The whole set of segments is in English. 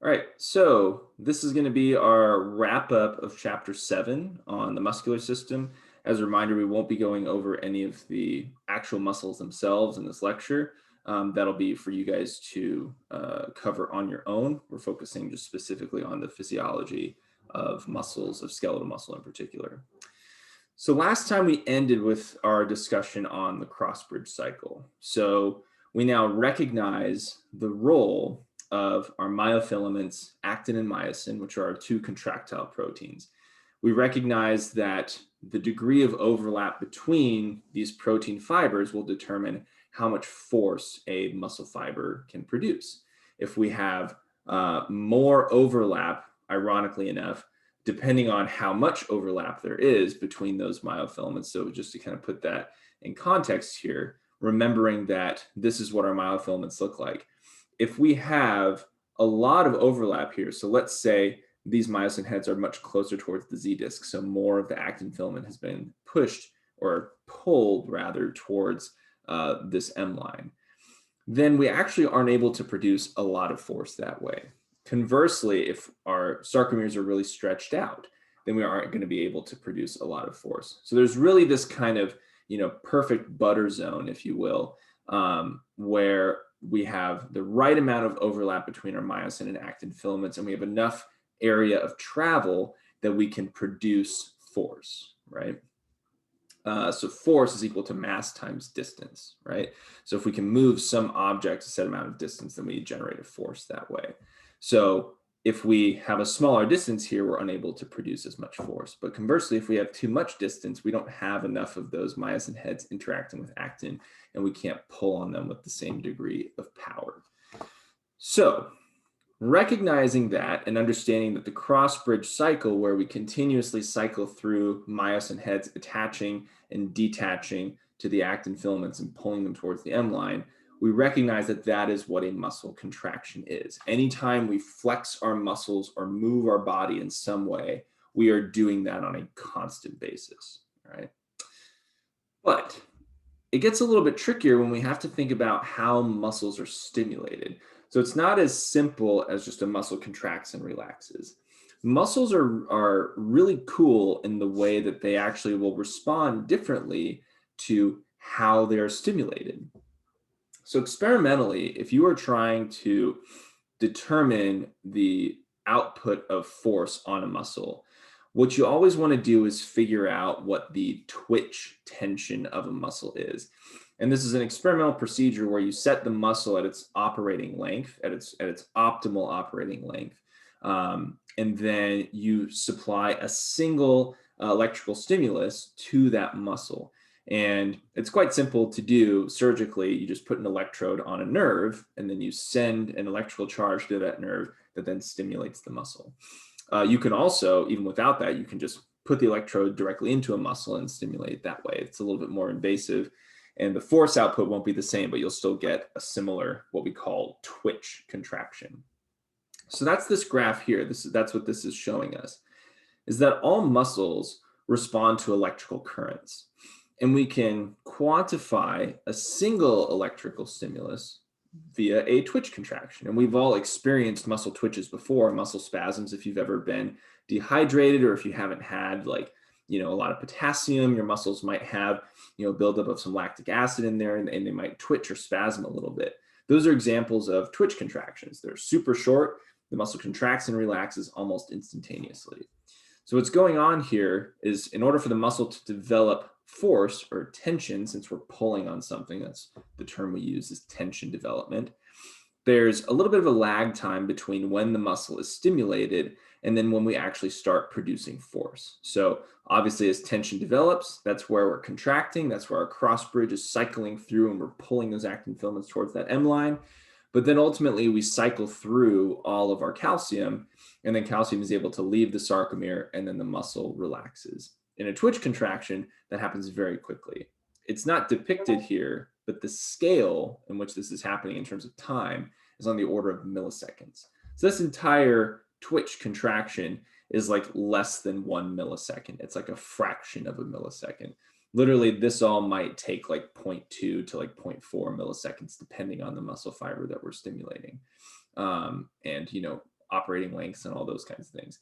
All right, so this is going to be our wrap up of chapter 7 on the muscular system. As a reminder, we won't be going over any of the actual muscles themselves in this lecture. That'll be for you guys to cover on your own. We're focusing just specifically on the physiology of muscles, of skeletal muscle in particular. So last time we ended with our discussion on the cross-bridge cycle. So we now recognize the role of our myofilaments, actin and myosin, which are our two contractile proteins. We recognize that the degree of overlap between these protein fibers will determine how much force a muscle fiber can produce. If we have more overlap, ironically enough, depending on how much overlap there is between those myofilaments. So just to kind of put that in context here, remembering that this is what our myofilaments look like. If we have a lot of overlap here, so let's say these myosin heads are much closer towards the Z disc, so more of the actin filament has been pushed or pulled rather towards this M line, then we actually aren't able to produce a lot of force that way. Conversely, if our sarcomeres are really stretched out, then we aren't going to be able to produce a lot of force. So there's really this kind of, perfect butter zone, if you will, where we have the right amount of overlap between our myosin and actin filaments, and we have enough area of travel that we can produce force, right? So force is equal to mass times distance, right? So if we can move some object a set amount of distance, then we generate a force that way. So if we have a smaller distance here, we're unable to produce as much force. But conversely, if we have too much distance, we don't have enough of those myosin heads interacting with actin, and we can't pull on them with the same degree of power. So recognizing that and understanding that the cross-bridge cycle, where we continuously cycle through myosin heads attaching and detaching to the actin filaments and pulling them towards the M line, we recognize that that is what a muscle contraction is. Anytime we flex our muscles or move our body in some way, we are doing that on a constant basis, right? But it gets a little bit trickier when we have to think about how muscles are stimulated. So it's not as simple as just a muscle contracts and relaxes. Muscles are really cool in the way that they actually will respond differently to how they're stimulated. So experimentally, if you are trying to determine the output of force on a muscle, what you always want to do is figure out what the twitch tension of a muscle is. And this is an experimental procedure where you set the muscle at its operating length, at its optimal operating length. And then you supply a single electrical stimulus to that muscle. And it's quite simple to do surgically. You just put an electrode on a nerve, and then you send an electrical charge to that nerve that then stimulates the muscle. You can also, even without that, you can just put the electrode directly into a muscle and stimulate it that way. It's a little bit more invasive, and the force output won't be the same, but you'll still get a similar, what we call twitch contraction. So that's this graph here. That's what this is showing us, is that all muscles respond to electrical currents. And we can quantify a single electrical stimulus via a twitch contraction. And we've all experienced muscle twitches before, muscle spasms, if you've ever been dehydrated or if you haven't had a lot of potassium, your muscles might have, buildup of some lactic acid in there, and they might twitch or spasm a little bit. Those are examples of twitch contractions. They're super short. The muscle contracts and relaxes almost instantaneously. So what's going on here is, in order for the muscle to develop force or tension, since we're pulling on something, that's the term we use, is tension development, there's a little bit of a lag time between when the muscle is stimulated and then when we actually start producing force. So obviously, as tension develops, that's where we're contracting, that's where our cross bridge is cycling through, and we're pulling those actin filaments towards that M line. But then ultimately we cycle through all of our calcium, and then calcium is able to leave the sarcomere, and then the muscle relaxes. In a twitch contraction, that happens very quickly. It's not depicted here, but the scale in which this is happening in terms of time is on the order of milliseconds. So this entire twitch contraction is like less than 1 millisecond. It's like a fraction of a millisecond. Literally, this all might take like 0.2 to like 0.4 milliseconds, depending on the muscle fiber that we're stimulating. And operating lengths and all those kinds of things.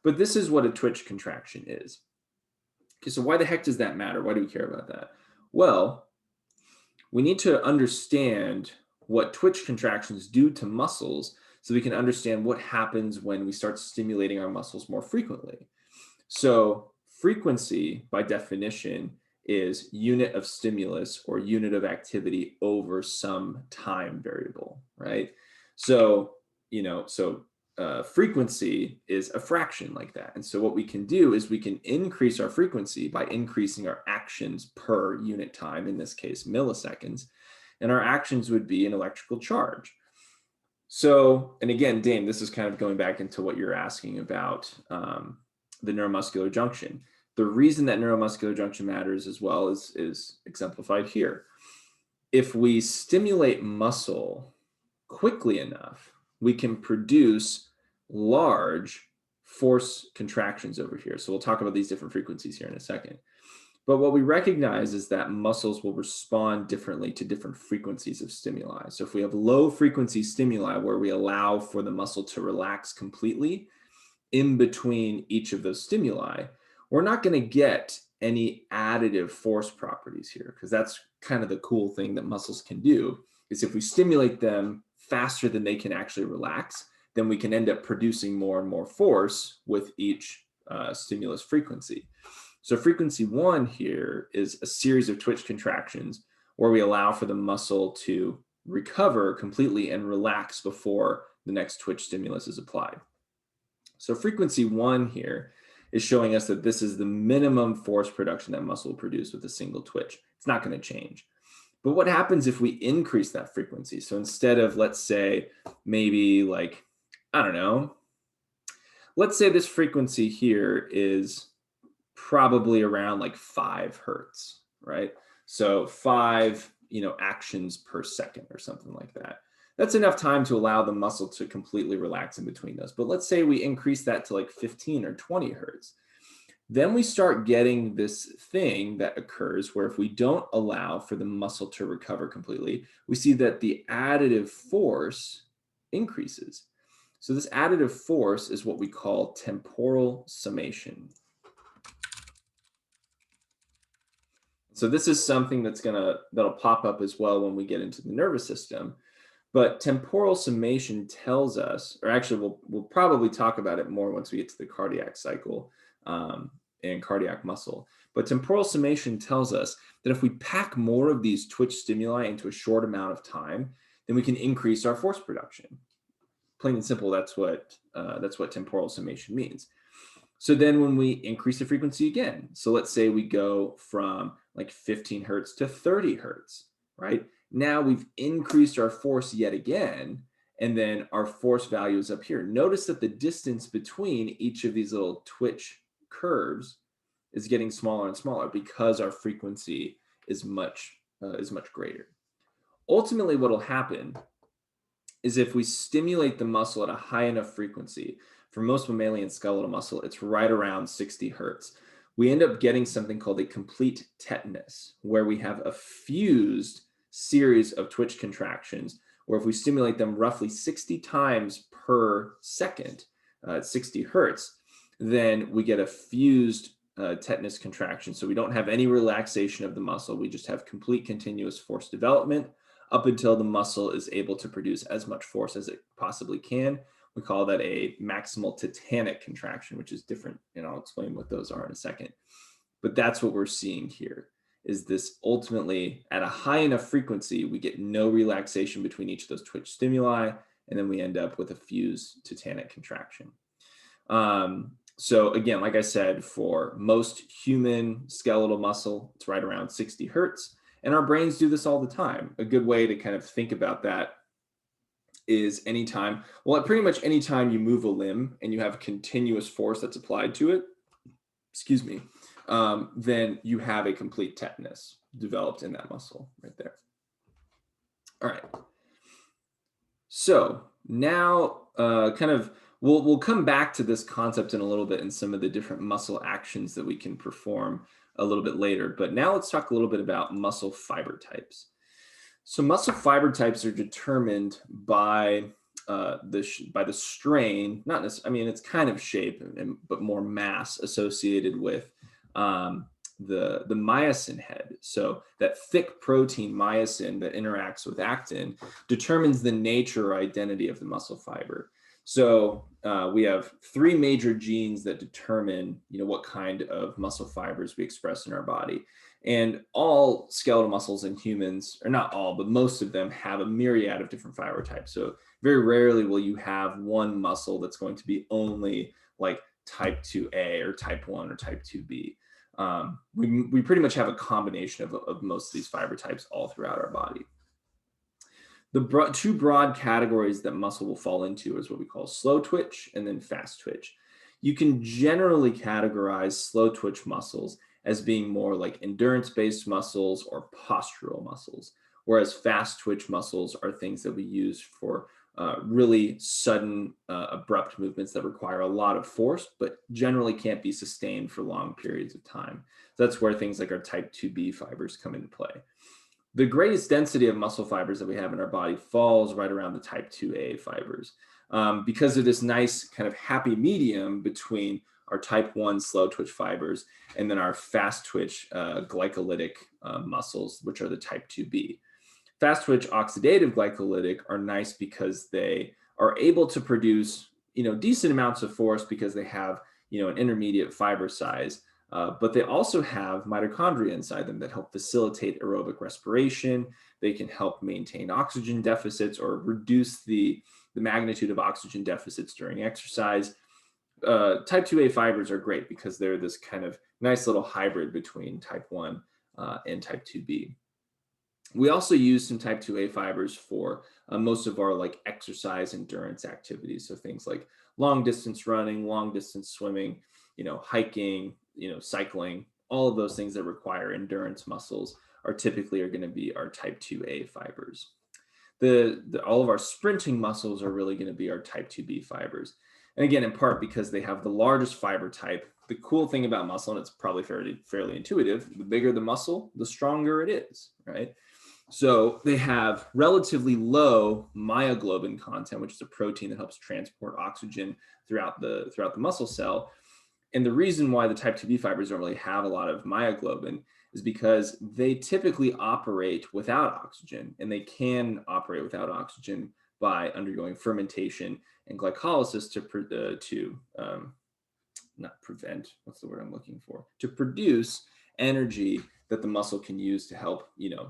But this is what a twitch contraction is. Okay, so why the heck does that matter? Why do we care about that? Well, we need to understand what twitch contractions do to muscles so we can understand what happens when we start stimulating our muscles more frequently. So frequency, by definition, is unit of stimulus or unit of activity over some time variable, right? So, frequency is a fraction like that. And so what we can do is we can increase our frequency by increasing our actions per unit time, in this case, milliseconds. And our actions would be an electrical charge. So, and again, Dame, this is kind of going back into what you're asking about the neuromuscular junction. The reason that neuromuscular junction matters as well is exemplified here. If we stimulate muscle quickly enough, we can produce large force contractions over here. So we'll talk about these different frequencies here in a second. But what we recognize is that muscles will respond differently to different frequencies of stimuli. So if we have low frequency stimuli where we allow for the muscle to relax completely in between each of those stimuli, we're not going to get any additive force properties here, because that's kind of the cool thing that muscles can do, is if we stimulate them faster than they can actually relax, then we can end up producing more and more force with each stimulus frequency. So frequency 1 here is a series of twitch contractions where we allow for the muscle to recover completely and relax before the next twitch stimulus is applied. So frequency 1 here is showing us that this is the minimum force production that muscle will produce with a single twitch. It's not going to change. But what happens if we increase that frequency? So instead of, let's say, maybe like, I don't know, let's say this frequency here is probably around like 5 hertz, right? So 5, actions per second or something like that. That's enough time to allow the muscle to completely relax in between those. But let's say we increase that to like 15 or 20 hertz. Then we start getting this thing that occurs where if we don't allow for the muscle to recover completely, we see that the additive force increases. So this additive force is what we call temporal summation. So this is something that'll pop up as well when we get into the nervous system. But temporal summation tells us, or actually we'll probably talk about it more once we get to the cardiac cycle and cardiac muscle. But temporal summation tells us that if we pack more of these twitch stimuli into a short amount of time, then we can increase our force production. Plain and simple, that's what temporal summation means. So then when we increase the frequency again, so let's say we go from like 15 hertz to 30 hertz, right? Now we've increased our force yet again, and then our force value is up here. Notice that the distance between each of these little twitch curves is getting smaller and smaller because our frequency is much greater. Ultimately, what will happen is if we stimulate the muscle at a high enough frequency, for most mammalian skeletal muscle, it's right around 60 hertz. We end up getting something called a complete tetanus, where we have a fused series of twitch contractions, where if we stimulate them roughly 60 times per second at 60 hertz, then we get a fused tetanus contraction. So we don't have any relaxation of the muscle. We just have complete continuous force development up until the muscle is able to produce as much force as it possibly can. We call that a maximal tetanic contraction, which is different, and I'll explain what those are in a second. But that's what we're seeing here, is this ultimately at a high enough frequency, we get no relaxation between each of those twitch stimuli, and then we end up with a fused tetanic contraction. So again, like I said, for most human skeletal muscle, it's right around 60 hertz, and our brains do this all the time. A good way to kind of think about that is pretty much anytime you move a limb and you have continuous force that's applied to it, then you have a complete tetanus developed in that muscle right there. All right. So now we'll come back to this concept in a little bit in some of the different muscle actions that we can perform a little bit later. But now let's talk a little bit about muscle fiber types. So muscle fiber types are determined by by the strain, not necessarily, I mean, it's kind of shape, but more mass associated with the myosin head. So that thick protein myosin that interacts with actin determines the nature or identity of the muscle fiber. So we have three major genes that determine, what kind of muscle fibers we express in our body. And all skeletal muscles in humans, or not all, but most of them have a myriad of different fiber types. So very rarely will you have one muscle that's going to be only like type 2A or type 1 or type 2B. We pretty much have a combination of most of these fiber types all throughout our body. The two broad categories that muscle will fall into is what we call slow twitch and then fast twitch. You can generally categorize slow twitch muscles as being more like endurance-based muscles or postural muscles, whereas fast twitch muscles are things that we use for really sudden, abrupt movements that require a lot of force, but generally can't be sustained for long periods of time. So that's where things like our type 2B fibers come into play. The greatest density of muscle fibers that we have in our body falls right around the type 2A fibers because of this nice kind of happy medium between our type 1 slow twitch fibers and then our fast twitch glycolytic muscles, which are the type 2B. Fast twitch oxidative glycolytic are nice because they are able to produce, decent amounts of force because they have, an intermediate fiber size. But they also have mitochondria inside them that help facilitate aerobic respiration. They can help maintain oxygen deficits or reduce the magnitude of oxygen deficits during exercise. Type 2A fibers are great because they're this kind of nice little hybrid between type 1 and type 2B. We also use some type 2A fibers for most of our like exercise endurance activities. So things like long distance running, long distance swimming, hiking, cycling, all of those things that require endurance muscles are going to be our type 2A fibers. All of our sprinting muscles are really going to be our type 2B fibers. And again, in part because they have the largest fiber type. The cool thing about muscle, and it's probably fairly intuitive, the bigger the muscle, the stronger it is, right? So they have relatively low myoglobin content, which is a protein that helps transport oxygen throughout the muscle cell. And the reason why the type 2B fibers don't really have a lot of myoglobin is because they typically operate without oxygen, and they can operate without oxygen by undergoing fermentation and glycolysis to not prevent, what's the word I'm looking for, to produce energy that the muscle can use to help,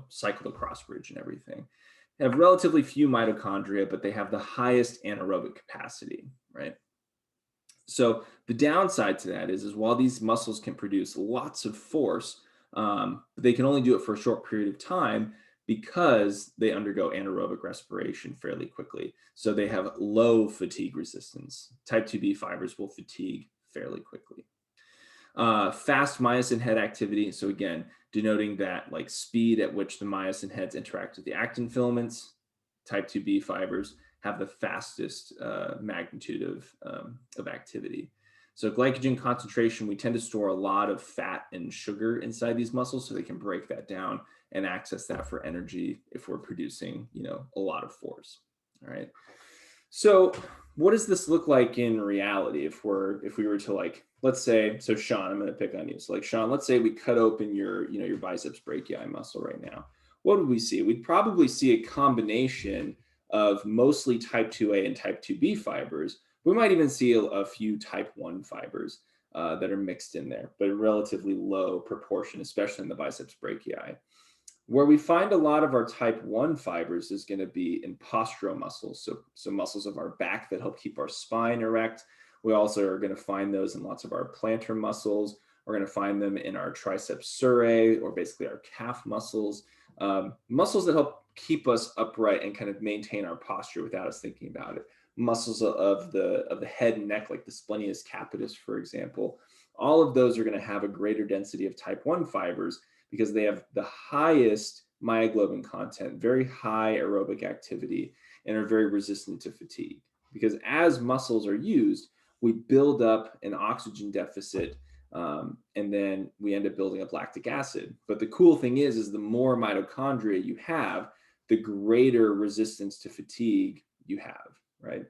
cycle the cross bridge and everything. They have relatively few mitochondria, but they have the highest anaerobic capacity, right? So the downside to that is while these muscles can produce lots of force, they can only do it for a short period of time because they undergo anaerobic respiration fairly quickly. So they have low fatigue resistance. Type 2B fibers will fatigue fairly quickly. Fast myosin head activity. So again, denoting that like speed at which the myosin heads interact with the actin filaments. Type 2B fibers have the fastest magnitude of activity. So glycogen concentration, we tend to store a lot of fat and sugar inside these muscles so they can break that down and access that for energy if we're producing, a lot of force. All right. So what does this look like in reality if we were to like, let's say, so Sean, I'm going to pick on you. So like Sean, let's say we cut open your biceps brachii muscle right now. What would we see? We'd probably see a combination of mostly type 2A and type 2B fibers. We might even see a few type 1 fibers that are mixed in there, but a relatively low proportion, especially in the biceps brachii. Where we find a lot of our type 1 fibers is going to be in postural muscles, so muscles of our back that help keep our spine erect. We also are going to find those in lots of our plantar muscles. We're going to find them in our triceps surae, or basically our calf muscles, muscles that help keep us upright and kind of maintain our posture without us thinking about it. Muscles of the head and neck, like the splenius capitis, for example. All of those are going to have a greater density of type 1 fibers because they have the highest myoglobin content, very high aerobic activity, and are very resistant to fatigue. Because as muscles are used, we build up an oxygen deficit, and then we end up building up lactic acid. But the cool thing is the more mitochondria you have, the greater resistance to fatigue you have. right?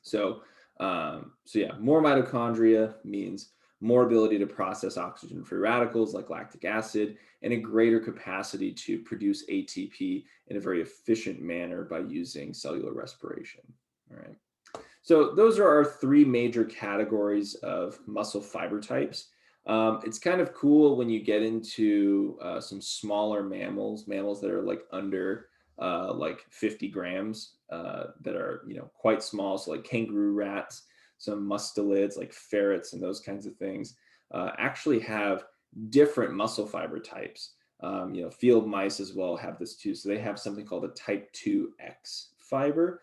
So, so yeah, more mitochondria means more ability to process oxygen-free radicals like lactic acid, and a greater capacity to produce ATP in a very efficient manner by using cellular respiration. All right. So those are our three major categories of muscle fiber types. It's kind of cool when you get into some smaller mammals, mammals that are like under like 50 grams, that are, you know, quite small. So like kangaroo rats, some mustelids like ferrets and those kinds of things actually have different muscle fiber types. You know, field mice as well have this too. So they have something called a type 2X fiber,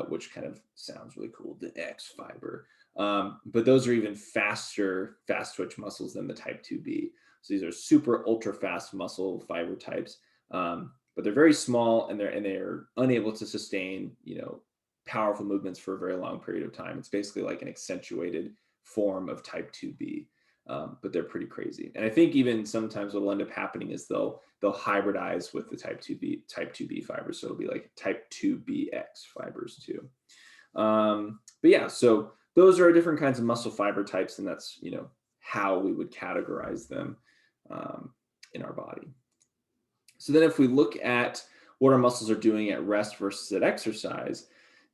which kind of sounds really cool, the X fiber. But those are even faster, fast twitch muscles than the type 2B. So these are super ultra fast muscle fiber types, but they're very small and they're unable to sustain, you know, powerful movements for a very long period of time. It's basically like an accentuated form of type 2B. But they're pretty crazy. And I think even sometimes what'll end up happening is they'll hybridize with the type 2B fibers. So it'll be like type 2BX fibers too. But yeah, so those are different kinds of muscle fiber types, and that's, you know, how we would categorize them in our body. So then if we look at what our muscles are doing at rest versus at exercise,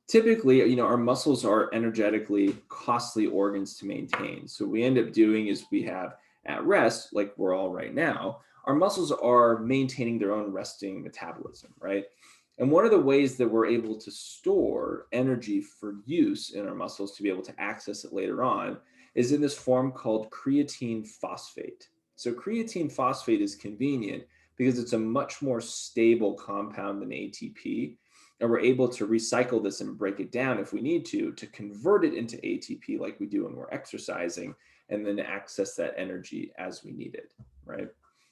typically, you know, our muscles are energetically costly organs to maintain. So what we end up doing is we have at rest, like we're all right now, our muscles are maintaining their own resting metabolism, right? And one of the ways that we're able to store energy for use in our muscles to be able to access it later on is in this form called creatine phosphate. So creatine phosphate is convenient because it's a much more stable compound than ATP, and we're able to recycle this and break it down if we need to convert it into ATP like we do when we're exercising, and then access that energy as we need it, right?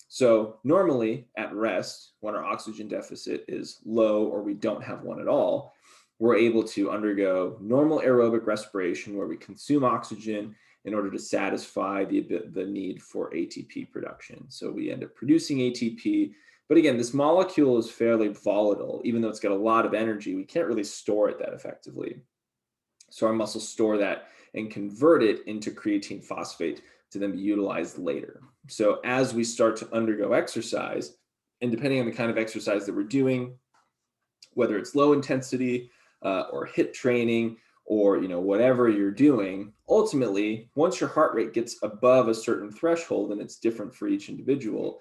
So normally at rest, when our oxygen deficit is low or we don't have one at all, we're able to undergo normal aerobic respiration where we consume oxygen in order to satisfy the need for ATP production. So we end up producing ATP. But again, this molecule is fairly volatile. Even though it's got a lot of energy, we can't really store it that effectively. So our muscles store that and convert it into creatine phosphate to then be utilized later. So as we start to undergo exercise, and depending on the kind of exercise that we're doing, whether it's low intensity or HIIT training, or, you know, whatever you're doing, ultimately, once your heart rate gets above a certain threshold, and it's different for each individual,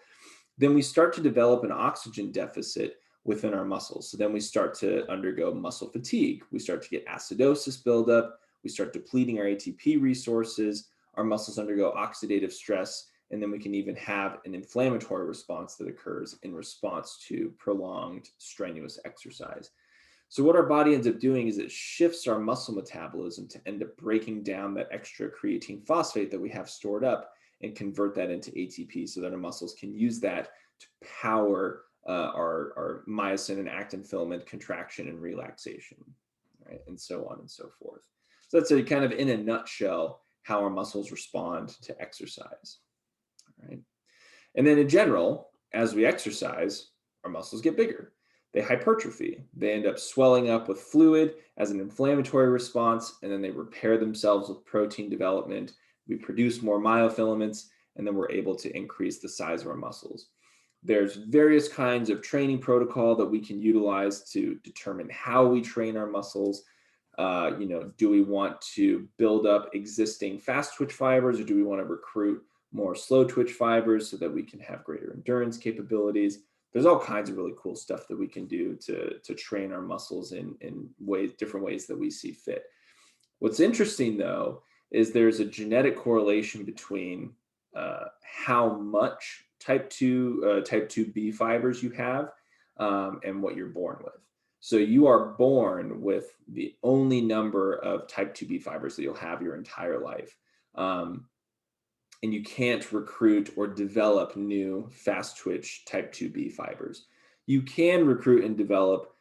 then we start to develop an oxygen deficit within our muscles. So then we start to undergo muscle fatigue. We start to get acidosis buildup. We start depleting our ATP resources. Our muscles undergo oxidative stress. And then we can even have an inflammatory response that occurs in response to prolonged strenuous exercise. So what our body ends up doing is it shifts our muscle metabolism to end up breaking down that extra creatine phosphate that we have stored up and convert that into ATP so that our muscles can use that to power our myosin and actin filament contraction and relaxation, right? And so on and so forth. So that's a kind of in a nutshell how our muscles respond to exercise, right? And then in general, as we exercise, our muscles get bigger. They hypertrophy. They end up swelling up with fluid as an inflammatory response, and then they repair themselves with protein development. We produce more myofilaments, and then we're able to increase the size of our muscles. There's various kinds of training protocol that we can utilize to determine how we train our muscles. You know, do we want to build up existing fast twitch fibers, or do we want to recruit more slow twitch fibers so that we can have greater endurance capabilities? There's all kinds of really cool stuff that we can do to train our muscles in ways, different ways that we see fit. What's interesting though, is there's a genetic correlation between how much type 2B fibers you have and what you're born with. So you are born with the only number of type 2B fibers that you'll have your entire life. And you can't recruit or develop new fast twitch type 2B fibers. You can recruit and develop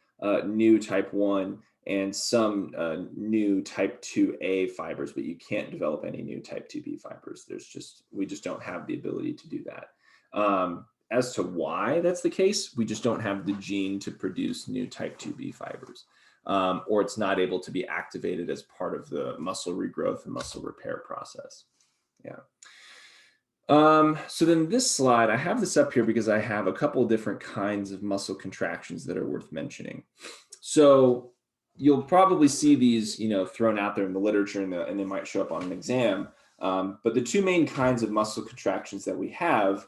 new type 1 and some new type 2A fibers, but you can't develop any new type 2B fibers. We just don't have the ability to do that. As to why that's the case, we just don't have the gene to produce new type 2B fibers. or it's not able to be activated as part of the muscle regrowth and muscle repair process. Yeah. So then this slide, I have this up here because I have a couple of different kinds of muscle contractions that are worth mentioning. So you'll probably see these, thrown out there in the literature, and they might show up on an exam. But the two main kinds of muscle contractions that we have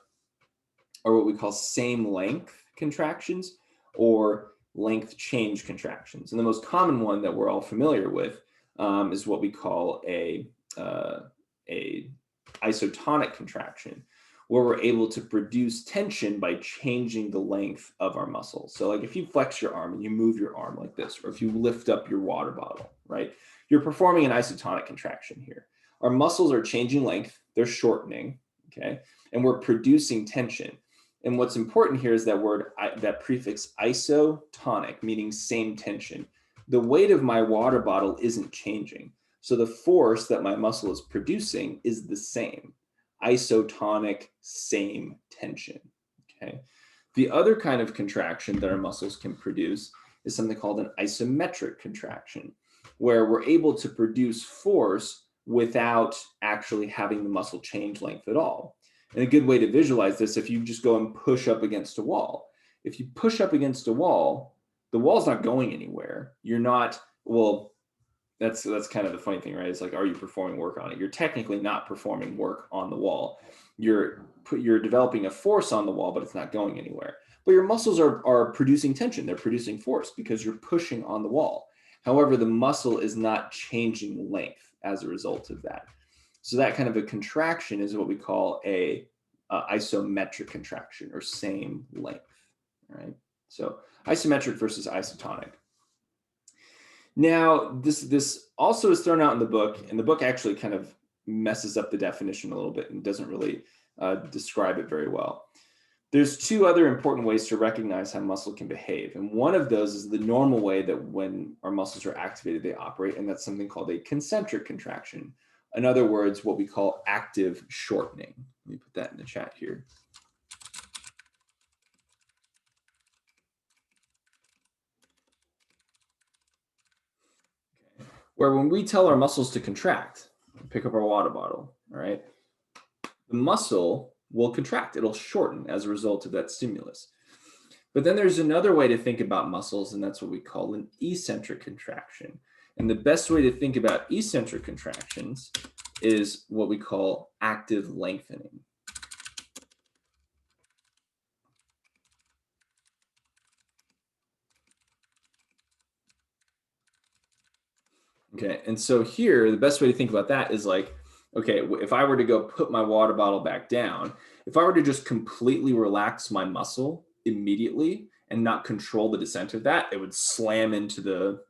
are what we call same length contractions or length change contractions. And the most common one that we're all familiar with is what we call a isotonic contraction, where we're able to produce tension by changing the length of our muscles. So like if you flex your arm and you move your arm like this, or if you lift up your water bottle, right? You're performing an isotonic contraction here. Our muscles are changing length, they're shortening, okay? And we're producing tension. And what's important here is that prefix isotonic, meaning same tension. The weight of my water bottle isn't changing. So the force that my muscle is producing is the same. Isotonic, same tension, okay? The other kind of contraction that our muscles can produce is something called an isometric contraction, where we're able to produce force without actually having the muscle change length at all. And a good way to visualize this, if you just go and push up against a wall. If you push up against a wall, the wall's not going anywhere. You're not, well, that's kind of the funny thing, right? It's like, are you performing work on it? You're technically not performing work on the wall. You're developing a force on the wall, but it's not going anywhere. But your muscles are producing tension. They're producing force because you're pushing on the wall. However, the muscle is not changing length as a result of that. So that kind of a contraction is what we call a isometric contraction, or same length, right? So isometric versus isotonic. Now, this also is thrown out in the book, and the book actually kind of messes up the definition a little bit and doesn't really describe it very well. There's two other important ways to recognize how muscle can behave. And one of those is the normal way that when our muscles are activated, they operate, and that's something called a concentric contraction. In other words, what we call active shortening. Let me put that in the chat here. Okay. Where when we tell our muscles to contract, pick up our water bottle, all right, the muscle will contract. It'll shorten as a result of that stimulus. But then there's another way to think about muscles, and that's what we call an eccentric contraction. And the best way to think about eccentric contractions is what we call active lengthening. Okay, and so here, the best way to think about that is like, okay, if I were to go put my water bottle back down, if I were to just completely relax my muscle immediately and not control the descent of that, it would slam into the,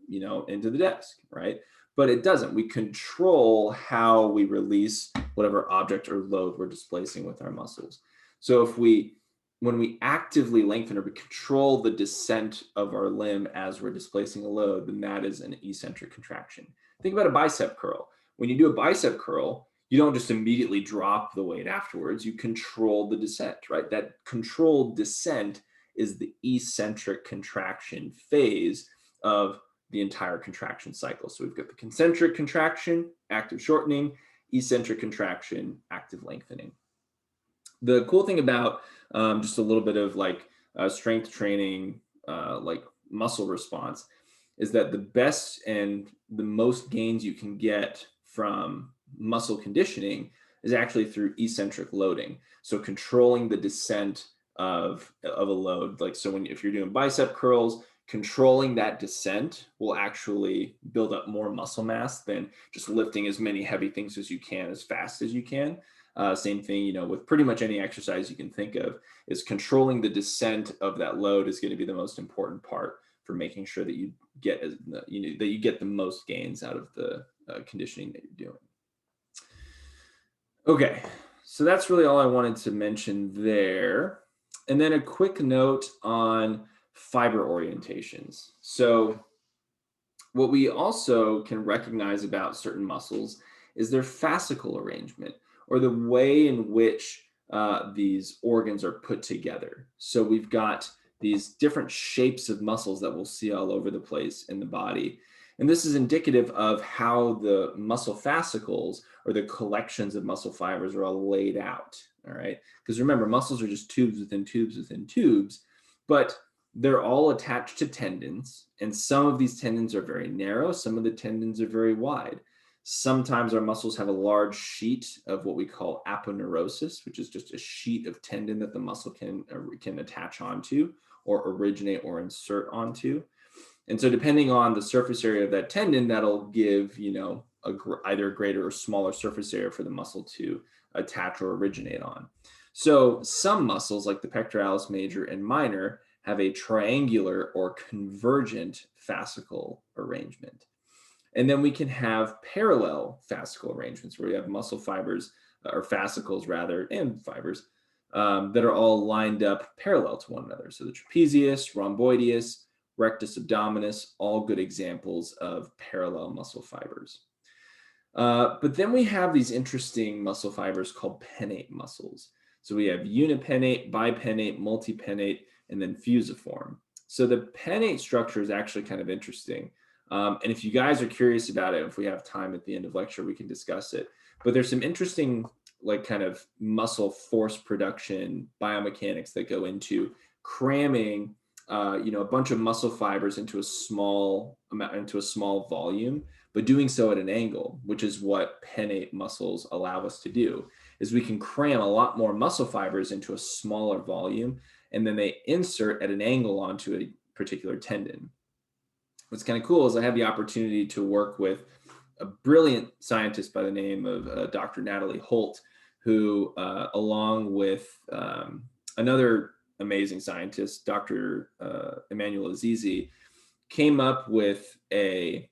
into the desk, right? But it doesn't. We control how we release whatever object or load we're displacing with our muscles. So when we actively lengthen or we control the descent of our limb as we're displacing a load, then that is an eccentric contraction. Think about a bicep curl. When you do a bicep curl, you don't just immediately drop the weight afterwards, you control the descent, right? That controlled descent is the eccentric contraction phase of the entire contraction cycle. So we've got the concentric contraction, active shortening, eccentric contraction, active lengthening. The cool thing about just a little bit of like strength training, like muscle response, is that the best and the most gains you can get from muscle conditioning is actually through eccentric loading. So controlling the descent of a load. Like, so if you're doing bicep curls, controlling that descent will actually build up more muscle mass than just lifting as many heavy things as you can, as fast as you can. Same thing, with pretty much any exercise you can think of, is controlling the descent of that load is going to be the most important part for making sure that you get that you get the most gains out of the conditioning that you're doing. Okay, so that's really all I wanted to mention there. And then a quick note on fiber orientations. So what we also can recognize about certain muscles is their fascicle arrangement, or the way in which these organs are put together. So we've got these different shapes of muscles that we'll see all over the place in the body. And this is indicative of how the muscle fascicles, or the collections of muscle fibers, are all laid out. All right. Because remember, muscles are just tubes within tubes within tubes, but they're all attached to tendons. And some of these tendons are very narrow, some of the tendons are very wide. Sometimes our muscles have a large sheet of what we call aponeurosis, which is just a sheet of tendon that the muscle can attach onto, or originate or insert onto. And so depending on the surface area of that tendon, that'll give, either greater or smaller surface area for the muscle to attach or originate on. So some muscles, like the pectoralis major and minor, have a triangular or convergent fascicle arrangement. And then we can have parallel fascicle arrangements, where we have muscle fibers, or fascicles rather, and fibers that are all lined up parallel to one another. So the trapezius, rhomboideus, rectus abdominis, all good examples of parallel muscle fibers. But then we have these interesting muscle fibers called pennate muscles. So we have unipennate, bipennate, multipennate, and then fusiform. So the pennate structure is actually kind of interesting. And if you guys are curious about it, if we have time at the end of lecture, we can discuss it. But there's some interesting, like, kind of muscle force production biomechanics that go into cramming, a bunch of muscle fibers into a small volume, but doing so at an angle, which is what pennate muscles allow us to do. Is we can cram a lot more muscle fibers into a smaller volume, and then they insert at an angle onto a particular tendon. What's kind of cool is I had the opportunity to work with a brilliant scientist by the name of Dr. Natalie Holt, who, along with another amazing scientist, Dr. Emmanuel Azizi, came up with a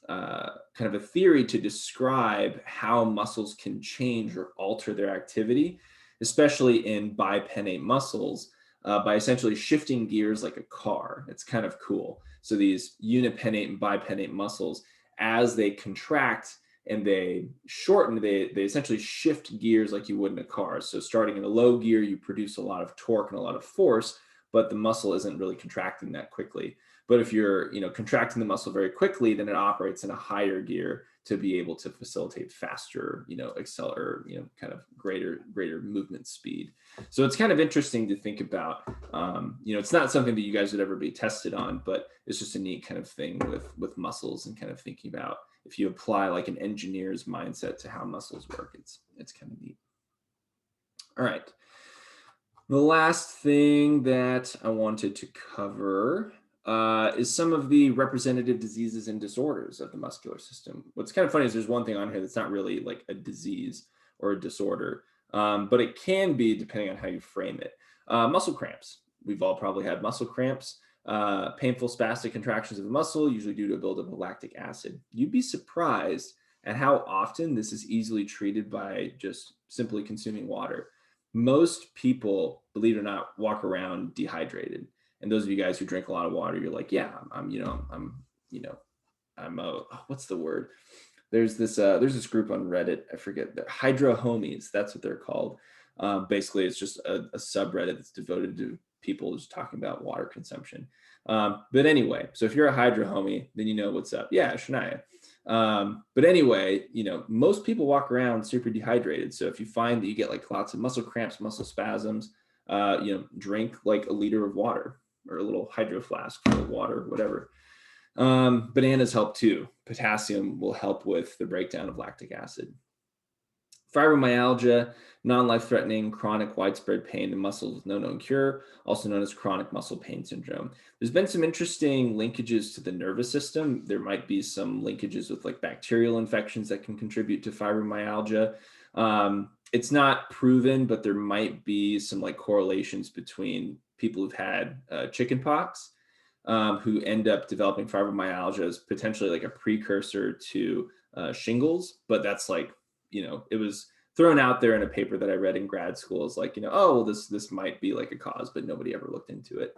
kind of a theory to describe how muscles can change or alter their activity, especially in bipennate muscles, by essentially shifting gears like a car. It's kind of cool. So these unipennate and bipennate muscles, as they contract and they shorten, they essentially shift gears like you would in a car. So starting in a low gear, you produce a lot of torque and a lot of force, but the muscle isn't really contracting that quickly. But if you're, contracting the muscle very quickly, then it operates in a higher gear to be able to facilitate faster, accelerate, kind of greater movement speed. So it's kind of interesting to think about. It's not something that you guys would ever be tested on, but it's just a neat kind of thing with muscles, and kind of thinking about if you apply like an engineer's mindset to how muscles work. It's kind of neat. All right. The last thing that I wanted to cover is some of the representative diseases and disorders of the muscular system. What's kind of funny is there's one thing on here that's not really like a disease or a disorder, but it can be depending on how you frame it. Muscle cramps. We've all probably had muscle cramps. Painful spastic contractions of the muscle, usually due to a buildup of lactic acid. You'd be surprised at how often this is easily treated by just simply consuming water. Most people, believe it or not, walk around dehydrated. And those of you guys who drink a lot of water, you're like, yeah, what's the word? There's this group on Reddit. I forget. They're Hydro Homies. That's what they're called. Basically, it's just a subreddit that's devoted to people just talking about water consumption. But anyway, so if you're a Hydro Homie, then you know what's up. Yeah, Shania. But anyway, most people walk around super dehydrated. So if you find that you get like lots of muscle cramps, muscle spasms, drink like a liter of water, or a little hydro flask full of water, whatever. Bananas help too. Potassium will help with the breakdown of lactic acid. Fibromyalgia, non-life-threatening, chronic, widespread pain in muscles with no known cure, also known as chronic muscle pain syndrome. There's been some interesting linkages to the nervous system. There might be some linkages with like bacterial infections that can contribute to fibromyalgia. It's not proven, but there might be some like correlations between people who've had chickenpox, who end up developing fibromyalgia as potentially like a precursor to shingles. But that's like, it was thrown out there in a paper that I read in grad school. It's like, oh, well, this might be like a cause, but nobody ever looked into it.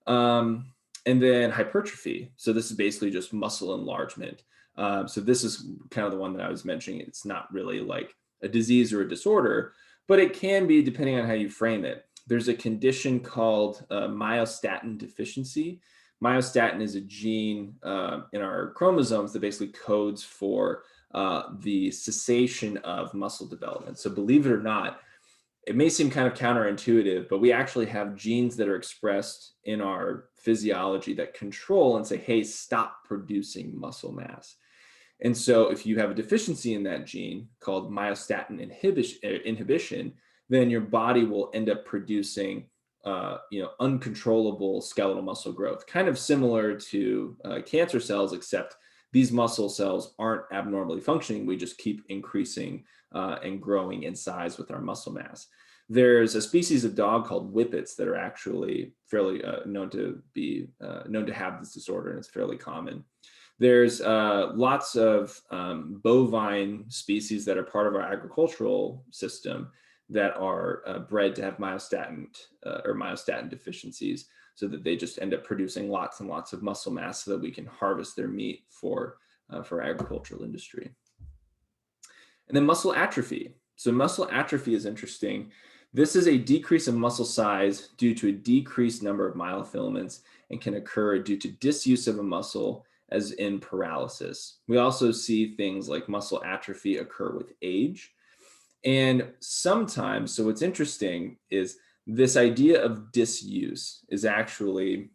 And then hypertrophy. So this is basically just muscle enlargement. So this is kind of the one that I was mentioning. It's not really like a disease or a disorder, but it can be depending on how you frame it. there's a condition called myostatin deficiency. Myostatin is a gene in our chromosomes that basically codes for the cessation of muscle development. So believe it or not, it may seem kind of counterintuitive, but we actually have genes that are expressed in our physiology that control and say, hey, stop producing muscle mass. And so if you have a deficiency in that gene called myostatin inhibition, then your body will end up producing uncontrollable skeletal muscle growth, kind of similar to cancer cells, except these muscle cells aren't abnormally functioning. We just keep increasing and growing in size with our muscle mass. There's a species of dog called whippets that are actually fairly known to have this disorder, and it's fairly common. There's lots of bovine species that are part of our agricultural system that are bred to have myostatin deficiencies, so that they just end up producing lots and lots of muscle mass so that we can harvest their meat for agricultural industry. And then muscle atrophy. So muscle atrophy is interesting. This is a decrease in muscle size due to a decreased number of myofilaments and can occur due to disuse of a muscle, as in paralysis. We also see things like muscle atrophy occur with age. And sometimes, so what's interesting is this idea of disuse is actually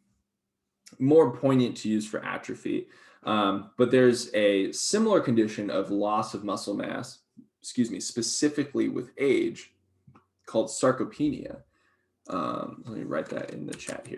more poignant to use for atrophy. But there's a similar condition of loss of muscle mass, specifically with age, called sarcopenia. Let me write that in the chat here.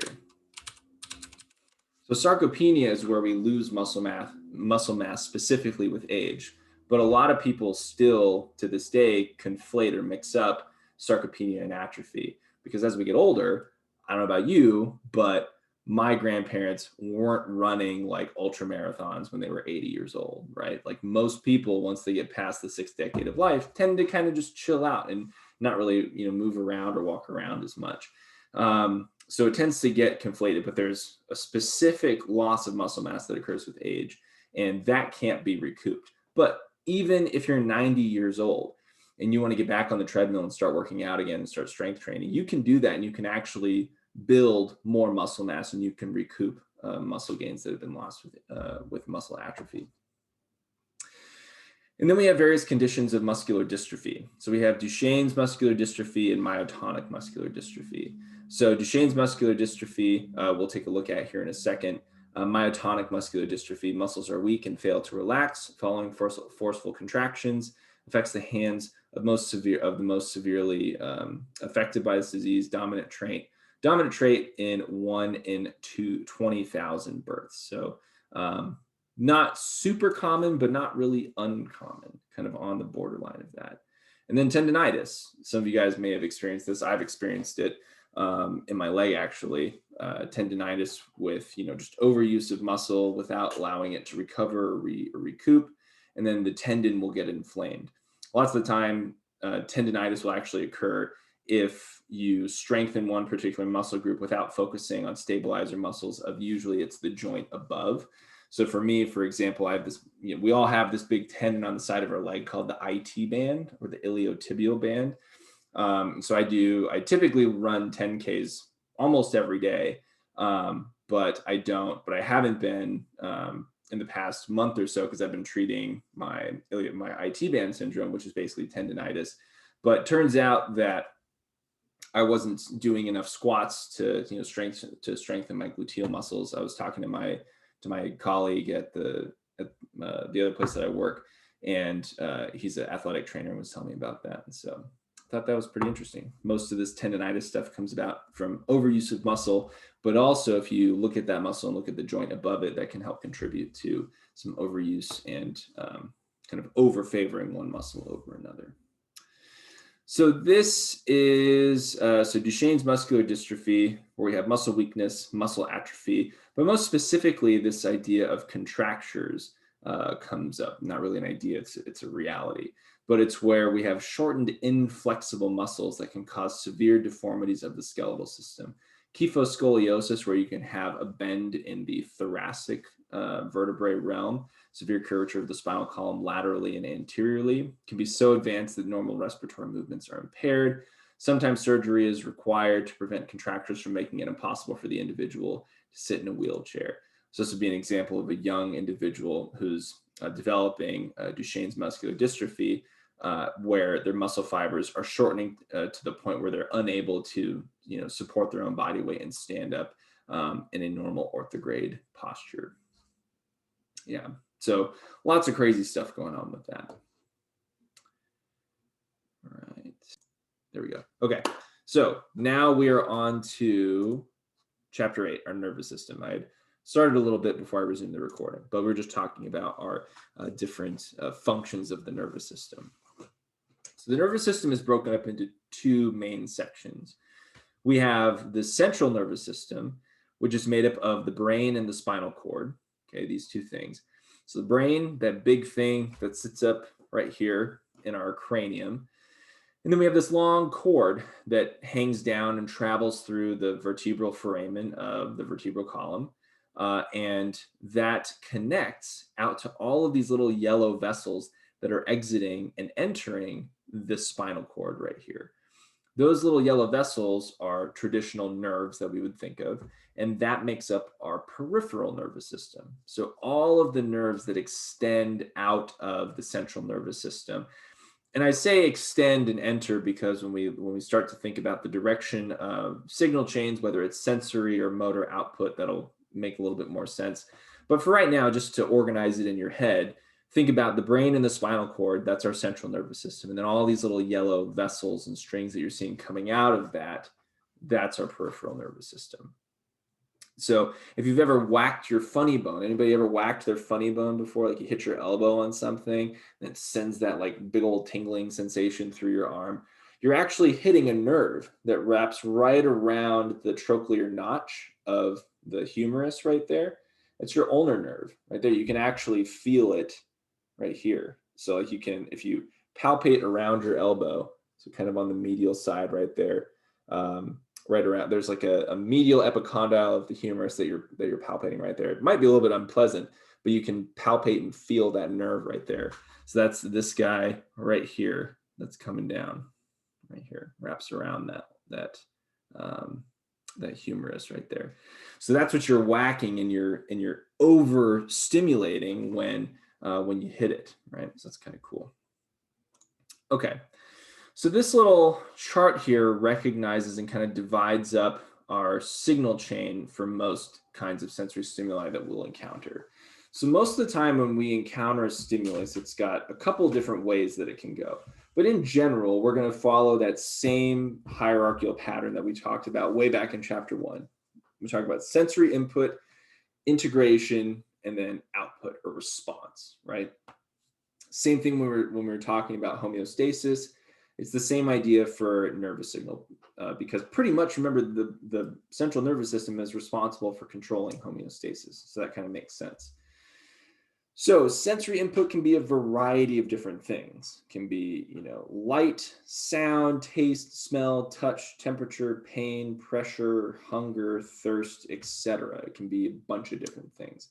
So sarcopenia is where we lose muscle mass specifically with age. But a lot of people still, to this day, conflate or mix up sarcopenia and atrophy. Because as we get older, I don't know about you, but my grandparents weren't running like ultra marathons when they were 80 years old, right? Like most people, once they get past the sixth decade of life, tend to kind of just chill out and not really, move around or walk around as much. So it tends to get conflated, but there's a specific loss of muscle mass that occurs with age, and that can't be recouped. But even if you're 90 years old and you want to get back on the treadmill and start working out again and start strength training, you can do that, and you can actually build more muscle mass, and you can recoup muscle gains that have been lost with muscle atrophy. And then we have various conditions of muscular dystrophy. So we have Duchenne's muscular dystrophy and myotonic muscular dystrophy. So Duchenne's muscular dystrophy, we'll take a look at here in a second. Myotonic muscular dystrophy, muscles are weak and fail to relax following forceful contractions, affects the hands of the most severely affected by this disease, dominant trait in 1 in 20,000 births. So not super common, but not really uncommon, kind of on the borderline of that. And then tendinitis. Some of you guys may have experienced this. I've experienced it in my leg, actually. Tendinitis with, just overuse of muscle without allowing it to recover or recoup. And then the tendon will get inflamed. Lots of the time, tendinitis will actually occur if you strengthen one particular muscle group without focusing on stabilizer muscles of, usually it's the joint above. So for me, for example, I have this, we all have this big tendon on the side of our leg called the IT band, or the iliotibial band. So I typically run 10Ks almost every day, but I haven't been in the past month or so, because I've been treating my IT band syndrome, which is basically tendinitis. But turns out that I wasn't doing enough squats to strengthen my gluteal muscles. I was talking to my colleague at the other place that I work, and he's an athletic trainer and was telling me about that. And so I thought that was pretty interesting. Most of this tendinitis stuff comes about from overuse of muscle, but also if you look at that muscle and look at the joint above it, that can help contribute to some overuse and kind of over-favoring one muscle over another. So this is Duchenne's muscular dystrophy, where we have muscle weakness, muscle atrophy, but most specifically, this idea of contractures comes up. Not really an idea, it's a reality, but it's where we have shortened, inflexible muscles that can cause severe deformities of the skeletal system. Kyphoscoliosis, where you can have a bend in the thoracic vertebrae realm, severe curvature of the spinal column laterally and anteriorly, can be so advanced that normal respiratory movements are impaired. Sometimes surgery is required to prevent contractures from making it impossible for the individual to sit in a wheelchair. So this would be an example of a young individual who's developing Duchenne's muscular dystrophy, where their muscle fibers are shortening to the point where they're unable to, support their own body weight and stand up in a normal orthograde posture. Yeah, so lots of crazy stuff going on with that. All right, there we go. Okay, so now we are on to chapter 8, our nervous system. I had started a little bit before I resumed the recording, but we're just talking about our different functions of the nervous system. So the nervous system is broken up into two main sections. We have the central nervous system, which is made up of the brain and the spinal cord. Okay, these two things. So the brain, that big thing that sits up right here in our cranium. And then we have this long cord that hangs down and travels through the vertebral foramen of the vertebral column. And that connects out to all of these little yellow vessels that are exiting and entering this spinal cord right here. Those little yellow vessels are traditional nerves that we would think of, and that makes up our peripheral nervous system. So all of the nerves that extend out of the central nervous system. And I say extend and enter because when we start to think about the direction of signal chains, whether it's sensory or motor output, that'll make a little bit more sense. But for right now, just to organize it in your head, think about the brain and the spinal cord. That's our central nervous system. And then all these little yellow vessels and strings that you're seeing coming out of that, that's our peripheral nervous system. So if you've ever whacked your funny bone, anybody ever whacked their funny bone before? Like you hit your elbow on something and it sends that like big old tingling sensation through your arm. You're actually hitting a nerve that wraps right around the trochlear notch of the humerus right there. It's your ulnar nerve right there. You can actually feel it right here. So like you can, if you palpate around your elbow, so kind of on the medial side right there, right around, there's like a medial epicondyle of the humerus that you're palpating right there. It might be a little bit unpleasant, but you can palpate and feel that nerve right there. So that's this guy right here that's coming down right here, wraps around that humerus right there. So that's what you're whacking and you're over stimulating when you hit it, right? So that's kind of cool. Okay. So this little chart here recognizes and kind of divides up our signal chain for most kinds of sensory stimuli that we'll encounter. So most of the time when we encounter a stimulus, it's got a couple different ways that it can go. But in general, we're going to follow that same hierarchical pattern that we talked about way back in chapter 1. We talk about sensory input, integration, and then output or response, right? Same thing when we were talking about homeostasis. It's the same idea for nervous signal because pretty much, remember, the central nervous system is responsible for controlling homeostasis. So that kind of makes sense. So sensory input can be a variety of different things. It can be, light, sound, taste, smell, touch, temperature, pain, pressure, hunger, thirst, etc. It can be a bunch of different things.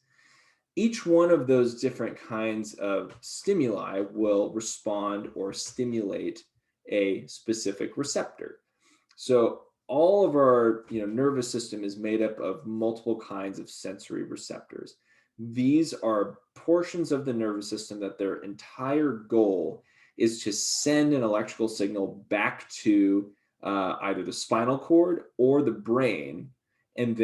Each one of those different kinds of stimuli will respond or stimulate a specific receptor. So all of our nervous system is made up of multiple kinds of sensory receptors. These are portions of the nervous system that their entire goal is to send an electrical signal back to either the spinal cord or the brain. And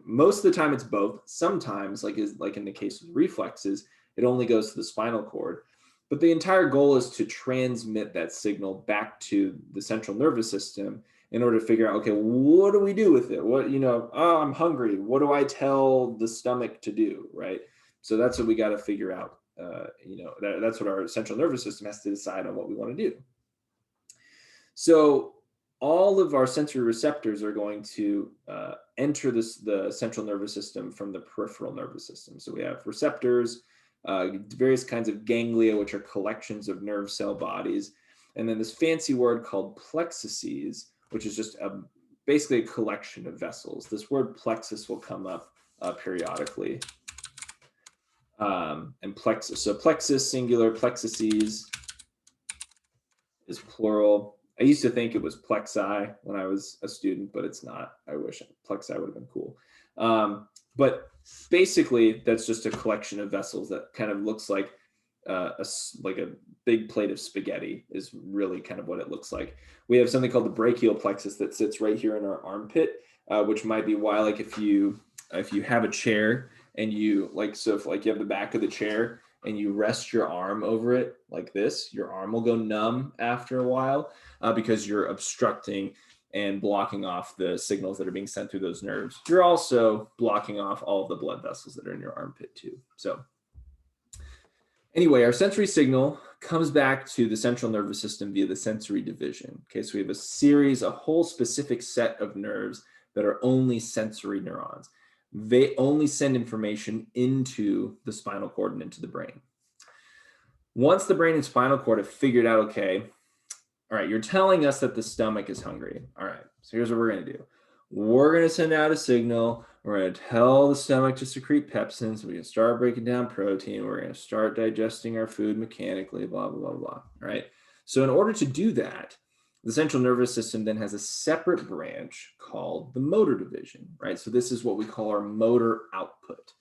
most of the time it's both. Sometimes, like in the case of reflexes, it only goes to the spinal cord. But the entire goal is to transmit that signal back to the central nervous system in order to figure out, okay, what do we do with it? What, I'm hungry. What do I tell the stomach to do, right? So that's what we got to figure out. That's what our central nervous system has to decide on what we want to do. So all of our sensory receptors are going to enter the central nervous system from the peripheral nervous system. So we have receptors, various kinds of ganglia, which are collections of nerve cell bodies, and then this fancy word called plexuses, which is just basically a collection of vessels. This word plexus will come up periodically. And plexus, so plexus singular, plexuses is plural. I used to think it was plexi when I was a student, but it's not. I wish plexi would have been cool. But basically, that's just a collection of vessels that kind of looks like like a big plate of spaghetti is really kind of what it looks like. We have something called the brachial plexus that sits right here in our armpit, which might be why, like, if you have a chair and you so if like you have the back of the chair and you rest your arm over it like this, your arm will go numb after a while because you're obstructing and blocking off the signals that are being sent through those nerves. You're also blocking off all of the blood vessels that are in your armpit too. So anyway, our sensory signal comes back to the central nervous system via the sensory division. Okay, so we have a whole specific set of nerves that are only sensory neurons. They only send information into the spinal cord and into the brain. Once the brain and spinal cord have figured out, okay, all right, you're telling us that the stomach is hungry. All right, so here's what we're going to do. We're going to send out a signal. We're going to tell the stomach to secrete pepsin so we can start breaking down protein. We're going to start digesting our food mechanically, blah, blah, blah, blah. All right. So in order to do that, the central nervous system then has a separate branch called the motor division, right? So this is what we call our motor output.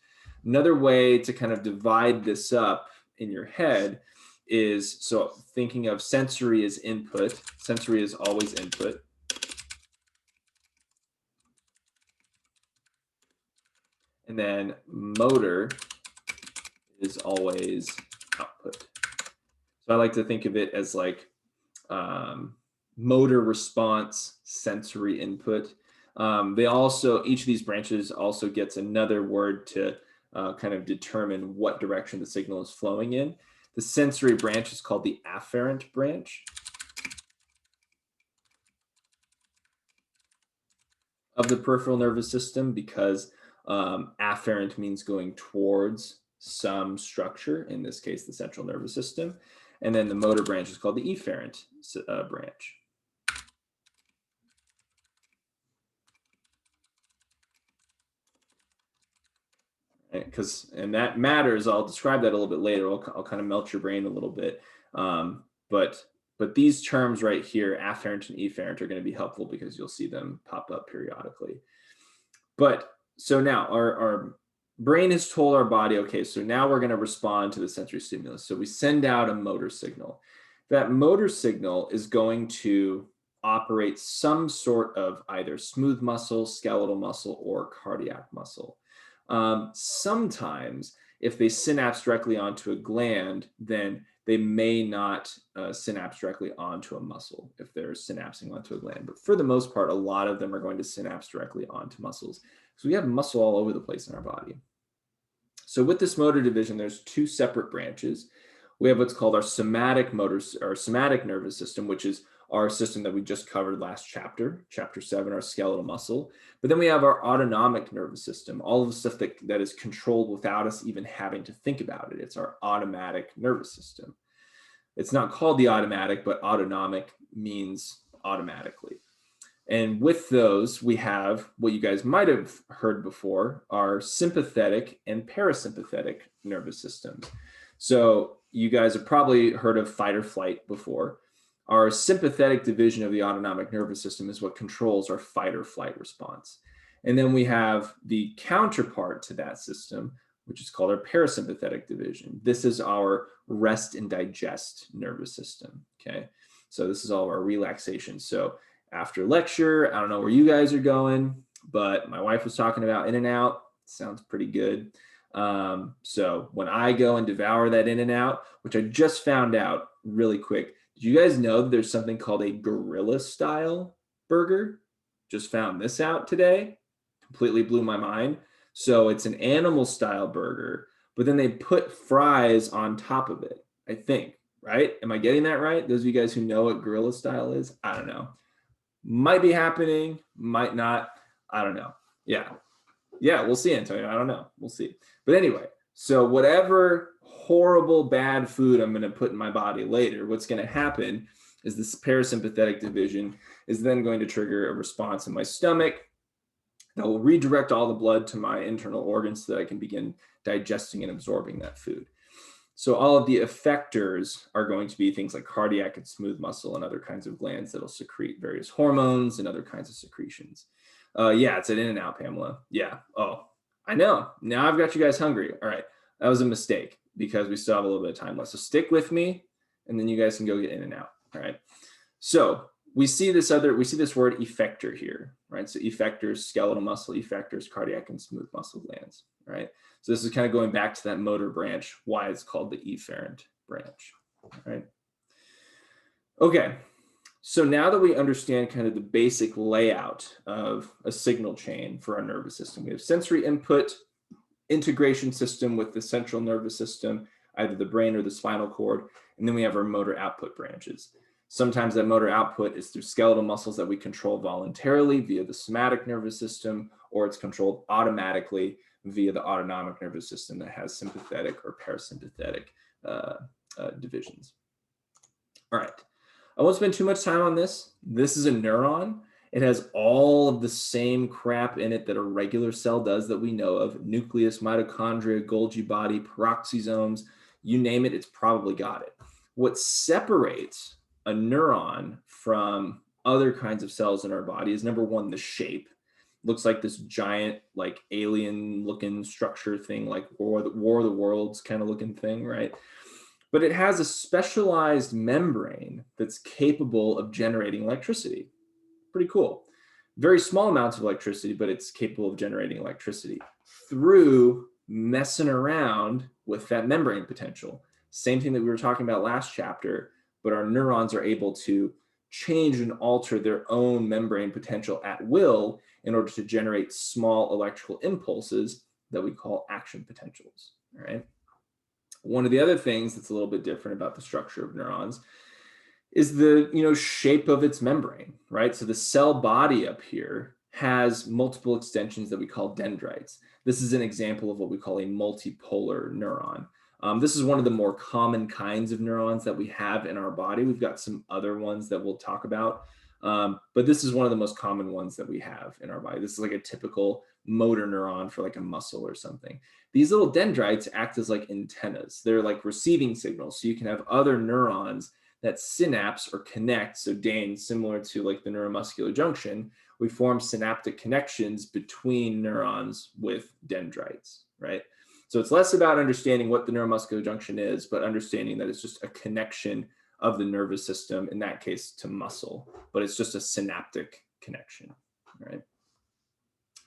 Another way to kind of divide this up in your head is, so thinking of sensory as input, sensory is always input. And then motor is always output. So I like to think of it as like motor response, sensory input. They also, each of these branches also gets another word to kind of determine what direction the signal is flowing in. The sensory branch is called the afferent branch of the peripheral nervous system because afferent means going towards some structure, in this case, the central nervous system. And then the motor branch is called the efferent branch. And that matters. I'll describe that a little bit later. I'll kind of melt your brain a little bit. But these terms right here, afferent and efferent, are going to be helpful because you'll see them pop up periodically. But so now our brain has told our body, okay, so now we're going to respond to the sensory stimulus. So we send out a motor signal. That motor signal is going to operate some sort of either smooth muscle, skeletal muscle, or cardiac muscle. Sometimes if they synapse directly onto a gland, then they may not synapse directly onto a muscle if they're synapsing onto a gland. But for the most part, a lot of them are going to synapse directly onto muscles. So we have muscle all over the place in our body. So with this motor division, there's two separate branches. We have what's called our somatic nervous system, which is our system that we just covered last chapter, chapter 7, our skeletal muscle. But then we have our autonomic nervous system, all of the stuff that is controlled without us even having to think about it. It's our automatic nervous system. It's not called the automatic, but autonomic means automatically. And with those, we have what you guys might have heard before, our sympathetic and parasympathetic nervous systems. So you guys have probably heard of fight or flight before. Our sympathetic division of the autonomic nervous system is what controls our fight or flight response. And then we have the counterpart to that system, which is called our parasympathetic division. This is our rest and digest nervous system, okay? So this is all our relaxation. So after lecture, I don't know where you guys are going, but my wife was talking about In-N-Out. Sounds pretty good. So when I go and devour that In-N-Out, which I just found out really quick, did you guys know that there's something called a gorilla style burger? Just found this out today. Completely blew my mind. So it's an animal style burger, but then they put fries on top of it, I think, right? Am I getting that right? Those of you guys who know what gorilla style is, I don't know. Might be happening, might not. I don't know. Yeah, we'll see, Antonio. I don't know. We'll see. But anyway, so whatever horrible bad food I'm going to put in my body later, what's going to happen is this parasympathetic division is then going to trigger a response in my stomach that will redirect all the blood to my internal organs so that I can begin digesting and absorbing that food. So all of the effectors are going to be things like cardiac and smooth muscle and other kinds of glands that'll secrete various hormones and other kinds of secretions. Yeah, it's an in and out, Pamela. Yeah. Oh, I know. Now I've got you guys hungry. All right. That was a mistake because we still have a little bit of time left. So stick with me and then you guys can go get in and out. All right. So we see this word effector here, right? So effectors, skeletal muscle effectors, cardiac and smooth muscle glands, right? So this is kind of going back to that motor branch, why it's called the efferent branch, right? Okay, so now that we understand kind of the basic layout of a signal chain for our nervous system, we have sensory input, integration system with the central nervous system, either the brain or the spinal cord, and then we have our motor output branches. Sometimes that motor output is through skeletal muscles that we control voluntarily via the somatic nervous system, or it's controlled automatically via the autonomic nervous system that has sympathetic or parasympathetic divisions. All right, I won't spend too much time on this. This is a neuron. It has all of the same crap in it that a regular cell does that we know of: nucleus, mitochondria, Golgi body, peroxisomes, you name it, it's probably got it. What separates a neuron from other kinds of cells in our body is, number one, the shape. Looks like this giant, like alien looking structure thing, like War of the Worlds kind of looking thing, right? But it has a specialized membrane that's capable of generating electricity. Pretty cool. Very small amounts of electricity, but it's capable of generating electricity through messing around with that membrane potential. Same thing that we were talking about last chapter, but our neurons are able to change and alter their own membrane potential at will in order to generate small electrical impulses that we call action potentials, all right? One of the other things that's a little bit different about the structure of neurons is the shape of its membrane, right? So the cell body up here has multiple extensions that we call dendrites. This is an example of what we call a multipolar neuron. This is one of the more common kinds of neurons that we have in our body. We've got some other ones that we'll talk about, but this is one of the most common ones that we have in our body. This is like a typical motor neuron for like a muscle or something. These little dendrites act as like antennas. They're like receiving signals, so you can have other neurons that synapse or connect. So Dane, similar to like the neuromuscular junction, we form synaptic connections between neurons with dendrites, right? So it's less about understanding what the neuromuscular junction is, but understanding that it's just a connection of the nervous system, in that case to muscle, but it's just a synaptic connection, right?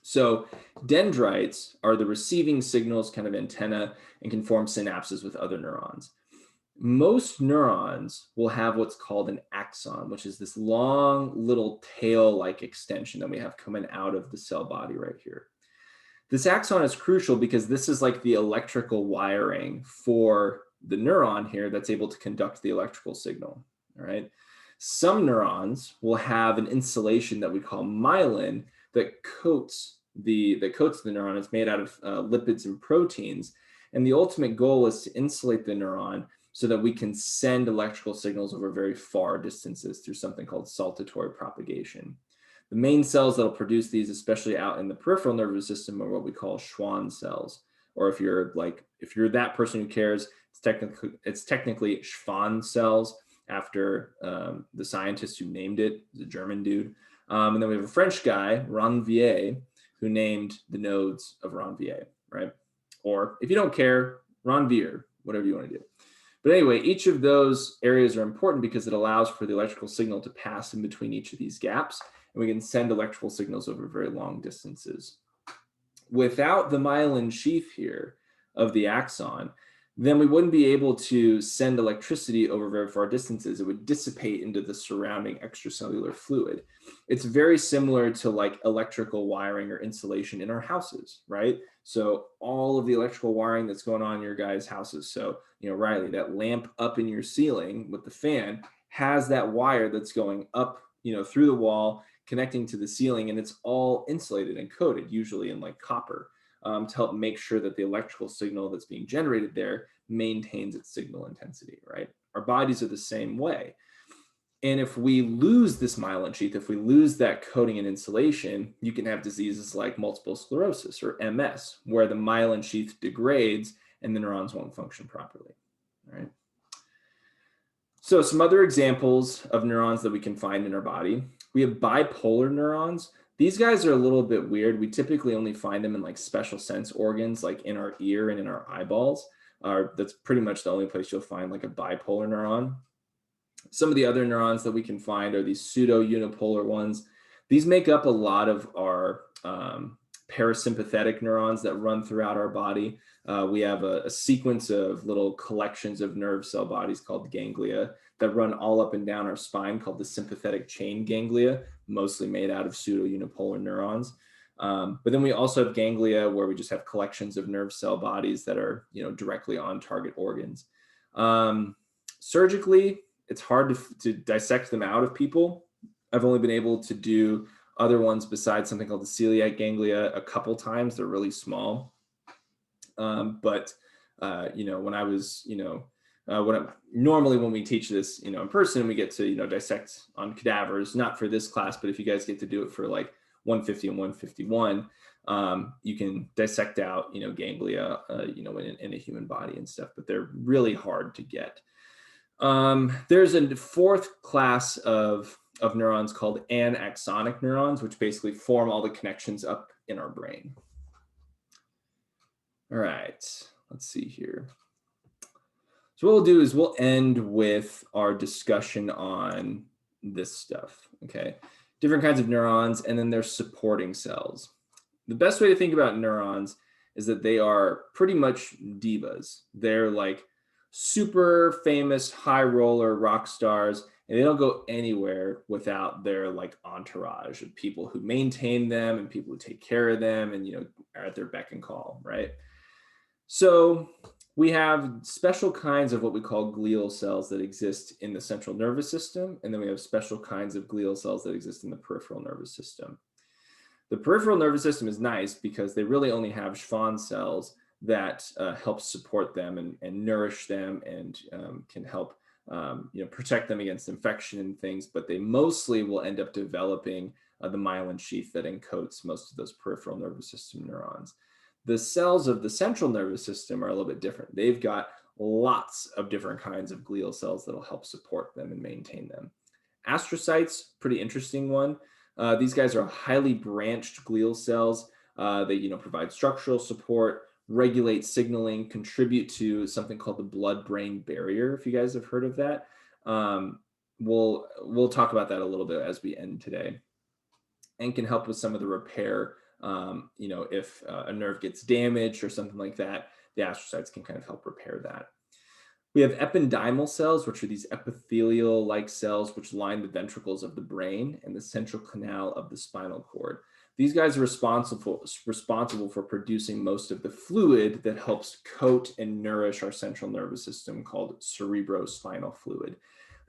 So dendrites are the receiving signals kind of antenna and can form synapses with other neurons. Most neurons will have what's called an axon, which is this long little tail-like extension that we have coming out of the cell body right here. This axon is crucial because this is like the electrical wiring for the neuron here that's able to conduct the electrical signal, all right? Some neurons will have an insulation that we call myelin that coats the neuron. It's made out of lipids and proteins. And the ultimate goal is to insulate the neuron so that we can send electrical signals over very far distances through something called saltatory propagation. The main cells that'll produce these, especially out in the peripheral nervous system, are what we call Schwann cells. Or if you're that person who cares, it's technically Schwann cells after the scientist who named it, the German dude. And then we have a French guy, Ranvier, who named the nodes of Ranvier, right? Or if you don't care, Ranvier, whatever you want to do. But anyway, each of those areas are important because it allows for the electrical signal to pass in between each of these gaps, and we can send electrical signals over very long distances. Without the myelin sheath here of the axon, then we wouldn't be able to send electricity over very far distances. It would dissipate into the surrounding extracellular fluid. It's very similar to like electrical wiring or insulation in our houses, right? So all of the electrical wiring that's going on in your guys' houses. So, Riley, that lamp up in your ceiling with the fan has that wire that's going up, through the wall, connecting to the ceiling, and it's all insulated and coated, usually in like copper. To help make sure that the electrical signal that's being generated there maintains its signal intensity, right? Our bodies are the same way. And if we lose this myelin sheath, if we lose that coating and insulation, you can have diseases like multiple sclerosis or MS, where the myelin sheath degrades and the neurons won't function properly, All right. So some other examples of neurons that we can find in our body. We have bipolar neurons. These guys are a little bit weird. We typically only find them in like special sense organs, like in our ear and in our eyeballs. That's pretty much the only place you'll find like a bipolar neuron. Some of the other neurons that we can find are these pseudo-unipolar ones. These make up a lot of our parasympathetic neurons that run throughout our body. We have a sequence of little collections of nerve cell bodies called ganglia that run all up and down our spine called the sympathetic chain ganglia, mostly made out of pseudo-unipolar neurons. But then we also have ganglia where we just have collections of nerve cell bodies that are, directly on target organs. Surgically, it's hard to dissect them out of people. I've only been able to do other ones besides something called the celiac ganglia a couple times. They're really small. But when I was, normally when we teach this, in person, we get to, dissect on cadavers, not for this class, but if you guys get to do it for like 150 and 151, you can dissect out, ganglia, in a human body and stuff, but they're really hard to get. There's a fourth class of neurons called anaxonic neurons, which basically form all the connections up in our brain. All right, let's see here. So what we'll do is we'll end with our discussion on this stuff, okay? Different kinds of neurons, and then their supporting cells. The best way to think about neurons is that they are pretty much divas. They're like super famous high roller rock stars, and they don't go anywhere without their like entourage of people who maintain them and people who take care of them and are at their beck and call, right? So we have special kinds of what we call glial cells that exist in the central nervous system, and then we have special kinds of glial cells that exist in the peripheral nervous system. The peripheral nervous system is nice because they really only have Schwann cells that help support them and nourish them and can help protect them against infection and things, but they mostly will end up developing the myelin sheath that encodes most of those peripheral nervous system neurons. The cells of the central nervous system are a little bit different. They've got lots of different kinds of glial cells that'll help support them and maintain them. Astrocytes, pretty interesting one. These guys are highly branched glial cells. They provide structural support, regulate signaling, contribute to something called the blood-brain barrier, if you guys have heard of that. We'll talk about that a little bit as we end today, and can help with some of the repair. If a nerve gets damaged or something like that, the astrocytes can kind of help repair that. We have ependymal cells, which are these epithelial-like cells which line the ventricles of the brain and the central canal of the spinal cord. These guys are responsible for producing most of the fluid that helps coat and nourish our central nervous system, called cerebrospinal fluid.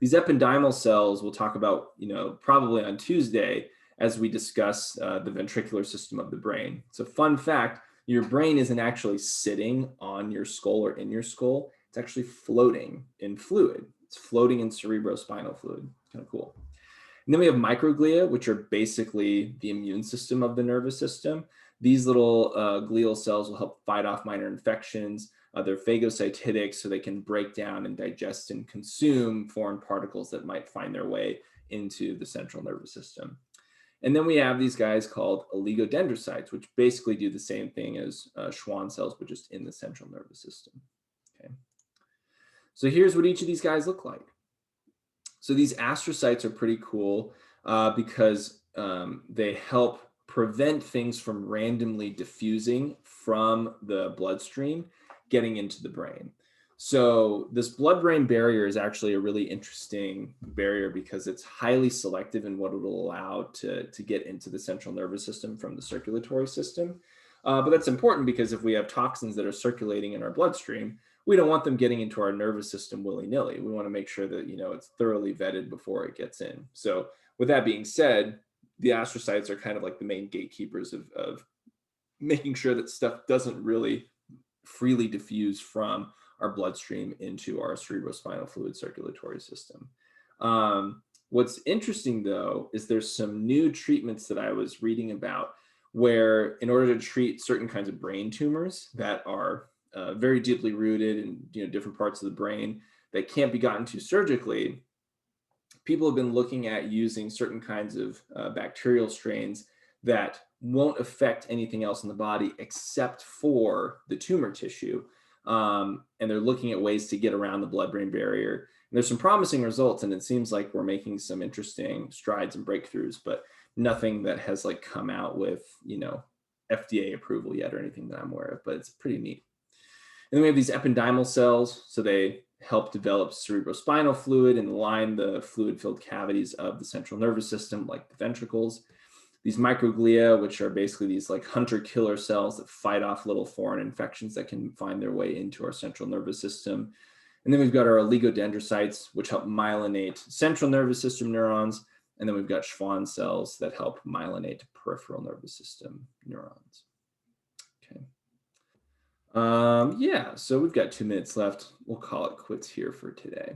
These ependymal cells we'll talk about, probably on Tuesday as we discuss the ventricular system of the brain. So fun fact, your brain isn't actually sitting on your skull or in your skull. It's actually floating in fluid. It's floating in cerebrospinal fluid. Kind of cool. And then we have microglia, which are basically the immune system of the nervous system. These little glial cells will help fight off minor infections. They're phagocytic, so they can break down and digest and consume foreign particles that might find their way into the central nervous system. And then we have these guys called oligodendrocytes, which basically do the same thing as Schwann cells, but just in the central nervous system. Okay. So here's what each of these guys look like. So these astrocytes are pretty cool because they help prevent things from randomly diffusing from the bloodstream getting into the brain. So this blood-brain barrier is actually a really interesting barrier because it's highly selective in what it will allow to get into the central nervous system from the circulatory system. But that's important because if we have toxins that are circulating in our bloodstream, we don't want them getting into our nervous system willy-nilly. We want to make sure that it's thoroughly vetted before it gets in. So with that being said, the astrocytes are kind of like the main gatekeepers of making sure that stuff doesn't really freely diffuse from our bloodstream into our cerebrospinal fluid circulatory system. What's interesting though, is there's some new treatments that I was reading about where in order to treat certain kinds of brain tumors that are very deeply rooted in different parts of the brain that can't be gotten to surgically, people have been looking at using certain kinds of bacterial strains that won't affect anything else in the body except for the tumor tissue. And they're looking at ways to get around the blood-brain barrier. And there's some promising results, and it seems like we're making some interesting strides and breakthroughs, but nothing that has like come out with FDA approval yet or anything that I'm aware of. But it's pretty neat. And then we have these ependymal cells. So they help develop cerebrospinal fluid and line the fluid-filled cavities of the central nervous system, like the ventricles. These microglia, which are basically these like hunter-killer cells that fight off little foreign infections that can find their way into our central nervous system. And then we've got our oligodendrocytes, which help myelinate central nervous system neurons. And then we've got Schwann cells that help myelinate peripheral nervous system neurons. Okay. Yeah, so we've got 2 minutes left. We'll call it quits here for today.